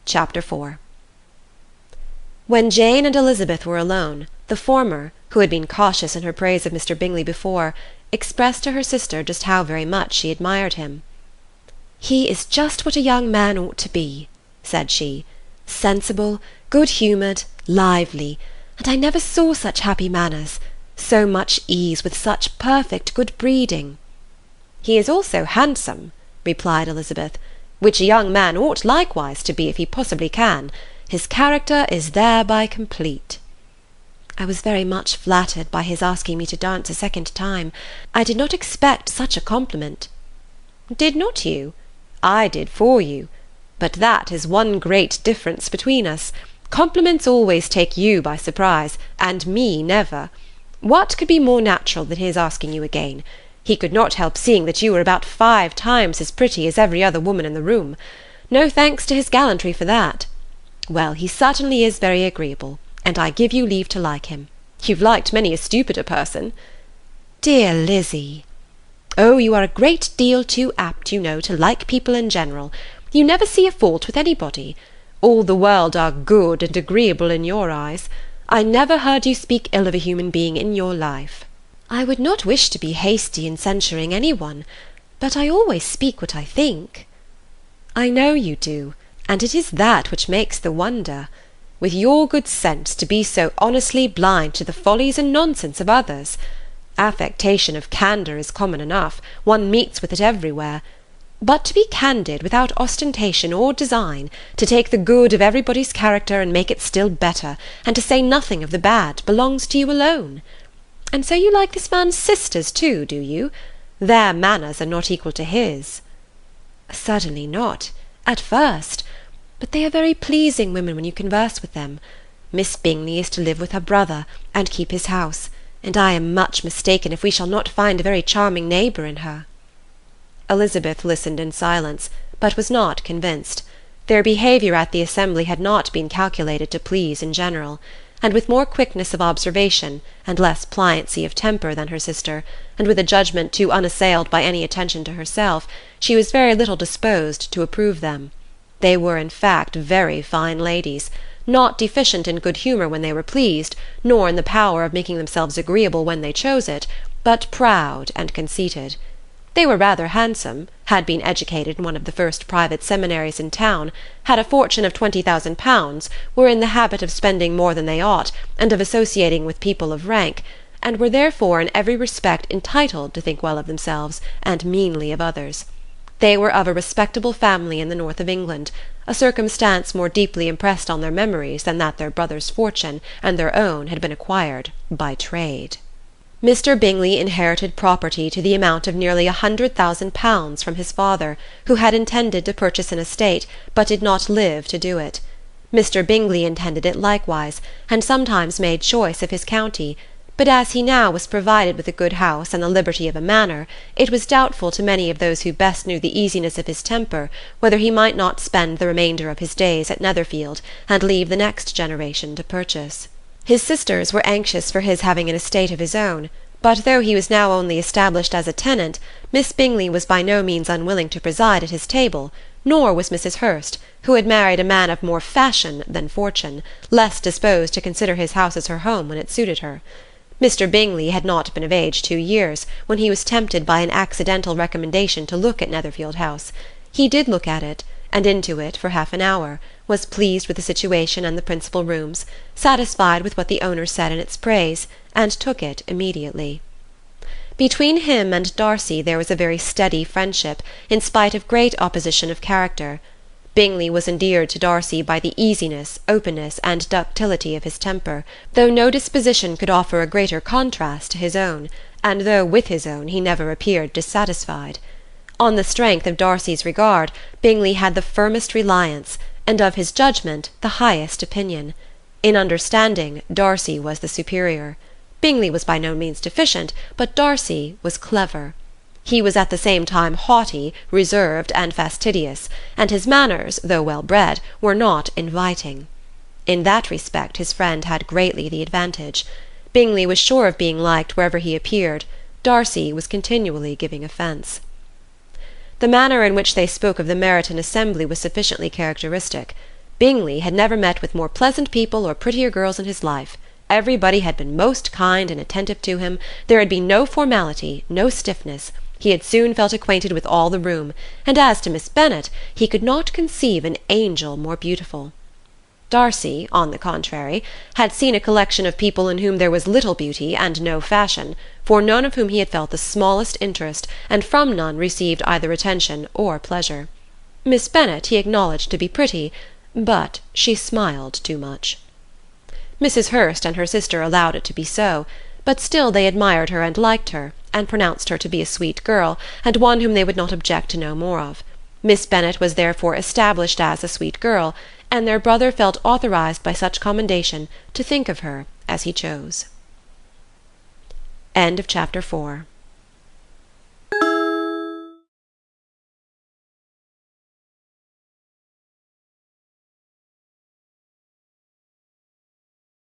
Chapter 4 When Jane and Elizabeth were alone, the former, who had been cautious in her praise of Mr. Bingley before, expressed to her sister just how very much she admired him. "He is just what a young man ought to be," said she, "sensible, good-humoured, lively, and I never saw such happy manners, so much ease, with such perfect good breeding." "He is also handsome," replied Elizabeth, "which a young man ought likewise to be if he possibly can. His character is thereby complete." "I was very much flattered by his asking me to dance a second time. I did not expect such a compliment." "Did not you? I did for you. But that is one great difference between us. Compliments always take you by surprise, and me never. What could be more natural than his asking you again? He could not help seeing that you were about 5 times as pretty as every other woman in the room. No thanks to his gallantry for that. Well, he certainly is very agreeable, and I give you leave to like him. You've liked many a stupider person." "Dear Lizzie!" "Oh, you are a great deal too apt, you know, to like people in general. You never see a fault with anybody. All the world are good and agreeable in your eyes. I never heard you speak ill of a human being in your life." "I would not wish to be hasty in censuring any one, but I always speak what I think." "I know you do, and it is that which makes the wonder. With your good sense to be so honestly blind to the follies and nonsense of others. Affectation of candour is common enough, one meets with it everywhere. But to be candid without ostentation or design, to take the good of everybody's character and make it still better, and to say nothing of the bad, belongs to you alone. And so you like this man's sisters too, do you? Their manners are not equal to his." "Certainly not, at first. But they are very pleasing women when you converse with them. Miss Bingley is to live with her brother, and keep his house, and I am much mistaken if we shall not find a very charming neighbour in her." Elizabeth listened in silence, but was not convinced. Their behaviour at the assembly had not been calculated to please in general, and with more quickness of observation, and less pliancy of temper than her sister, and with a judgment too unassailed by any attention to herself, she was very little disposed to approve them. They were in fact very fine ladies, not deficient in good humour when they were pleased, nor in the power of making themselves agreeable when they chose it, but proud and conceited. They were rather handsome, had been educated in one of the first private seminaries in town, had a fortune of £20,000, were in the habit of spending more than they ought, and of associating with people of rank, and were therefore in every respect entitled to think well of themselves, and meanly of others. They were of a respectable family in the north of England, a circumstance more deeply impressed on their memories than that their brother's fortune and their own had been acquired by trade. Mr. Bingley inherited property to the amount of nearly £100,000 from his father, who had intended to purchase an estate, but did not live to do it. Mr. Bingley intended it likewise, and sometimes made choice of his county, but as he now was provided with a good house and the liberty of a manor, it was doubtful to many of those who best knew the easiness of his temper whether he might not spend the remainder of his days at Netherfield, and leave the next generation to purchase. His sisters were anxious for his having an estate of his own, but though he was now only established as a tenant, Miss Bingley was by no means unwilling to preside at his table, nor was Mrs. Hurst, who had married a man of more fashion than fortune, less disposed to consider his house as her home when it suited her. Mr. Bingley had not been of age 2 years, when he was tempted by an accidental recommendation to look at Netherfield House. He did look at it, and into it for half an hour, was pleased with the situation and the principal rooms, satisfied with what the owner said in its praise, and took it immediately. Between him and Darcy there was a very steady friendship, in spite of great opposition of character. Bingley was endeared to Darcy by the easiness, openness, and ductility of his temper, though no disposition could offer a greater contrast to his own, and though with his own he never appeared dissatisfied. On the strength of Darcy's regard, Bingley had the firmest reliance, and of his judgment the highest opinion. In understanding, Darcy was the superior. Bingley was by no means deficient, but Darcy was clever. He was at the same time haughty, reserved, and fastidious, and his manners, though well bred, were not inviting. In that respect his friend had greatly the advantage. Bingley was sure of being liked wherever he appeared. Darcy was continually giving offence. The manner in which they spoke of the Meryton assembly was sufficiently characteristic. Bingley had never met with more pleasant people or prettier girls in his life. Everybody had been most kind and attentive to him. There had been no formality, no stiffness. He had soon felt acquainted with all the room, and as to Miss Bennet, he could not conceive an angel more beautiful. Darcy, on the contrary, had seen a collection of people in whom there was little beauty and no fashion, for none of whom he had felt the smallest interest, and from none received either attention or pleasure. Miss Bennet he acknowledged to be pretty, but she smiled too much. Mrs. Hurst and her sister allowed it to be so, but still they admired her and liked her, and pronounced her to be a sweet girl, and one whom they would not object to know more of. Miss Bennet was therefore established as a sweet girl, and their brother felt authorized by such commendation to think of her as he chose. End of chapter 4.